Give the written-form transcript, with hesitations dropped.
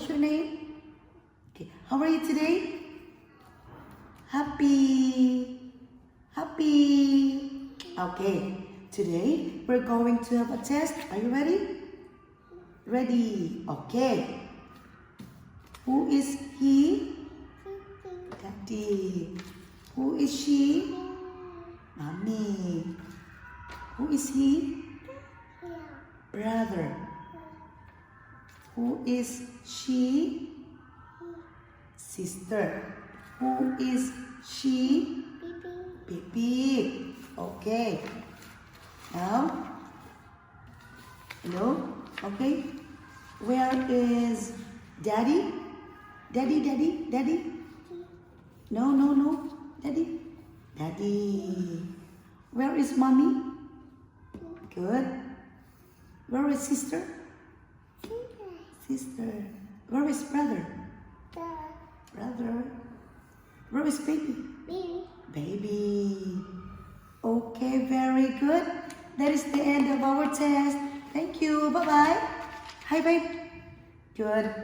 What's your name? Okay. How are you today? Happy. Happy. Okay. Today we're going to have a test. Are you ready? Ready. Okay. Who is he? Daddy. Who is she? Mommy. Who is he? Brother. Who is she? Sister. Who is she? Baby. Okay. Now, hello? Okay. Where is Daddy? Daddy? No. Daddy? Daddy. Where is Mommy? Good. Where is sister? Sister. Where is brother? Brother. Where is baby? Baby. Okay, very good. That is the end of our test. Thank you. Bye-bye. Hi, babe. Good.